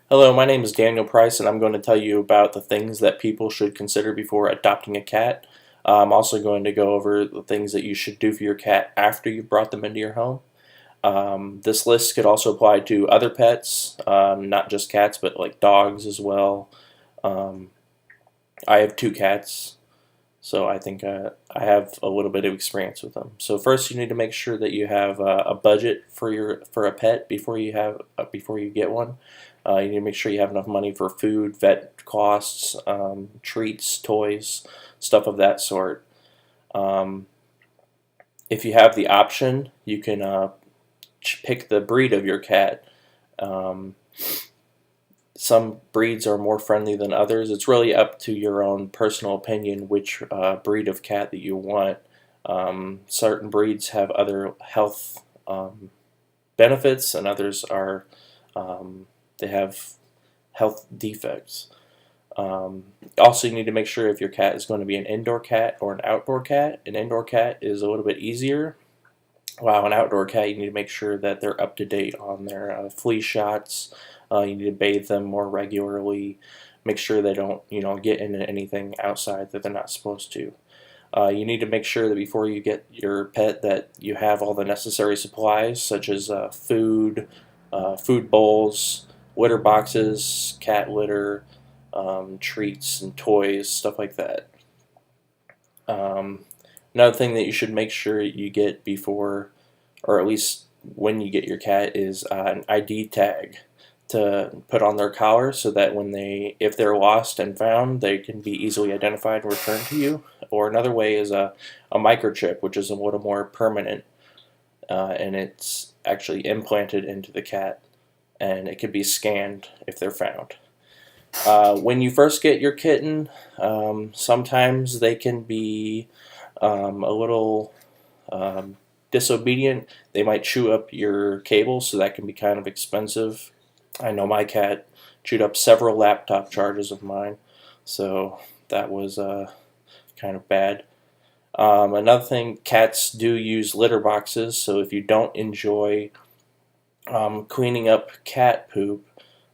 Hello, my name is Daniel Price, and I'm going to tell you about the things that people should consider before adopting a cat. I'm also going to go over the things that you should do for your cat after you've brought them into your home. This list could also apply to other pets, not just cats, but like dogs as well. Um, I have two cats, so I think I have a little bit of experience with them. So first, you need to make sure that you have a budget for a pet before you get one. You need to make sure you have enough money for food, vet costs, treats, toys, stuff of that sort. Um, if you have the option, you can pick the breed of your cat. Um, some breeds are more friendly than others. It's really up to your own personal opinion which breed of cat that you want. Certain breeds have other health benefits, and others are they have health defects. Also, you need to make sure if your cat is going to be an indoor cat or an outdoor cat. An indoor cat is a little bit easier, while an outdoor cat, you need to make sure that they're up to date on their flea shots. You need to bathe them more regularly. Make sure they don't, get into anything outside that they're not supposed to. You need to make sure that before you get your pet that you have all the necessary supplies, such as food, food bowls, litter boxes, cat litter, treats and toys, stuff like that. Um, Another thing that you should make sure you get before, or at least when you get your cat, is an ID tag to put on their collar so that if they're lost and found, they can be easily identified and returned to you. Or another way is a microchip, which is a little more permanent, and it's actually implanted into the cat, and it can be scanned if they're found. When you first get your kitten, sometimes they can be a little disobedient. They might chew up your cable, so that can be kind of expensive. I know my cat chewed up several laptop charges of mine, so that was kind of bad. Another thing, cats do use litter boxes, so if you don't enjoy cleaning up cat poop,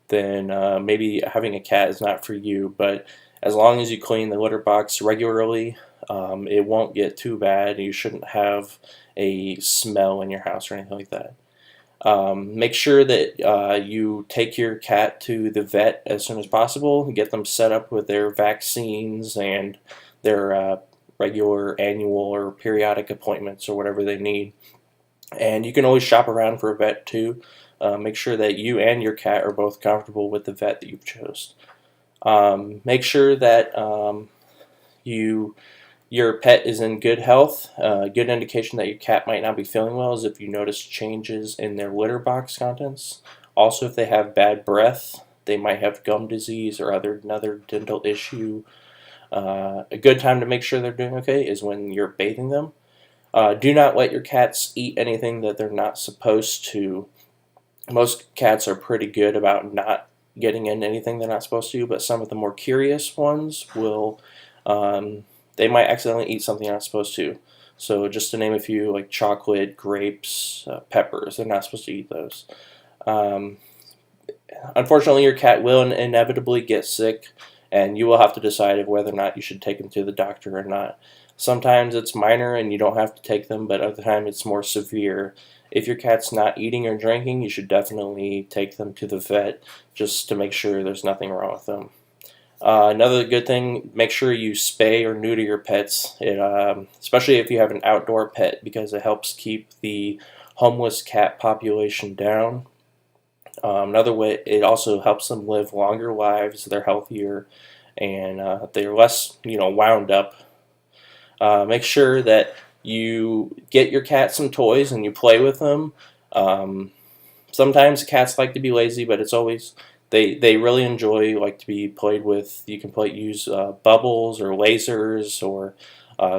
then maybe having a cat is not for you. But as long as you clean the litter box regularly, it won't get too bad. You shouldn't have a smell in your house or anything like that. Make sure that you take your cat to the vet as soon as possible. Get them set up with their vaccines and their regular annual or periodic appointments or whatever they need. And you can always shop around for a vet too. Make sure that you and your cat are both comfortable with the vet that you've chose. Make sure that your pet is in good health. A good indication that your cat might not be feeling well is if you notice changes in their litter box contents. Also, if they have bad breath, they might have gum disease or another dental issue. A good time to make sure they're doing okay is when you're bathing them. Do not let your cats eat anything that they're not supposed to. Most cats are pretty good about not getting in anything they're not supposed to, but some of the more curious ones will, they might accidentally eat something they're not supposed to. So just to name a few, like chocolate, grapes, peppers, they're not supposed to eat those. Um, Unfortunately, your cat will inevitably get sick, and you will have to decide whether or not you should take them to the doctor or not. Sometimes it's minor and you don't have to take them, but other times it's more severe. If your cat's not eating or drinking, you should definitely take them to the vet just to make sure there's nothing wrong with them. Another good thing, make sure you spay or neuter your pets, especially if you have an outdoor pet, because it helps keep the homeless cat population down. Another way, it also helps them live longer lives. They're healthier and they're less, wound up. Make sure that you get your cat some toys and you play with them. Um, Sometimes cats like to be lazy, but it's always they really enjoy like to be played with. You can use bubbles or lasers or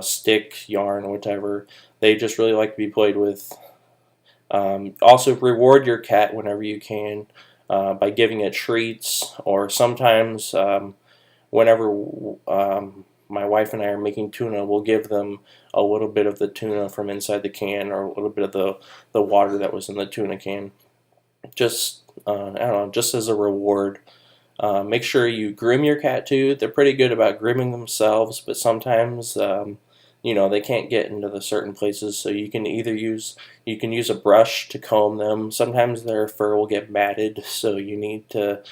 stick, yarn, whatever. They just really like to be played with. Also, reward your cat whenever you can by giving it treats, or sometimes whenever my wife and I are making tuna, we'll give them a little bit of the tuna from inside the can, or a little bit of the water that was in the tuna can. just I don't know, just as a reward. Make sure you groom your cat too. They're pretty good about grooming themselves, but sometimes they can't get into the certain places. So you can use a brush to comb them. Sometimes their fur will get matted, so you need to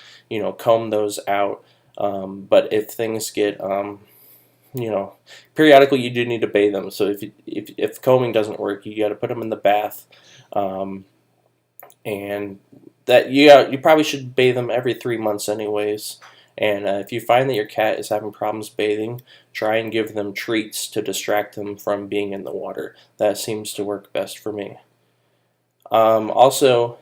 comb those out. But if things get you know, periodically you do need to bathe them. So if combing doesn't work, you got to put them in the bath. Um, and that you probably should bathe them every 3 months anyways. And if you find that your cat is having problems bathing, try and give them treats to distract them from being in the water. That seems to work best for me. Also,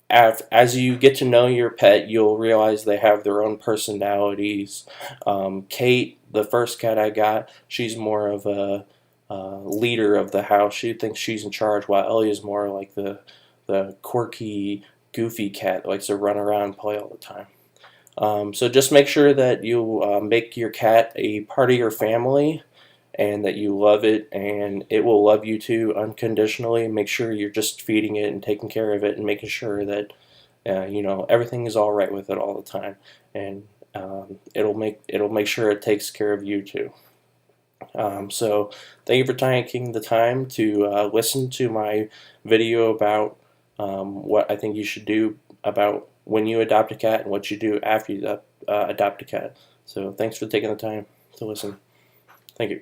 as you get to know your pet, you'll realize they have their own personalities. Kate, the first cat I got, she's more of a leader of the house. She thinks she's in charge, while Ellie is more like the quirky, goofy cat that likes to run around and play all the time. So just make sure that you make your cat a part of your family and that you love it and it will love you too unconditionally. Make sure you're just feeding it and taking care of it and making sure that everything is all right with it all the time, and it'll make sure it takes care of you too. So thank you for taking the time to listen to my video about what I think you should do about when you adopt a cat and what you do after you adopt a cat. So thanks for taking the time to listen. Thank you.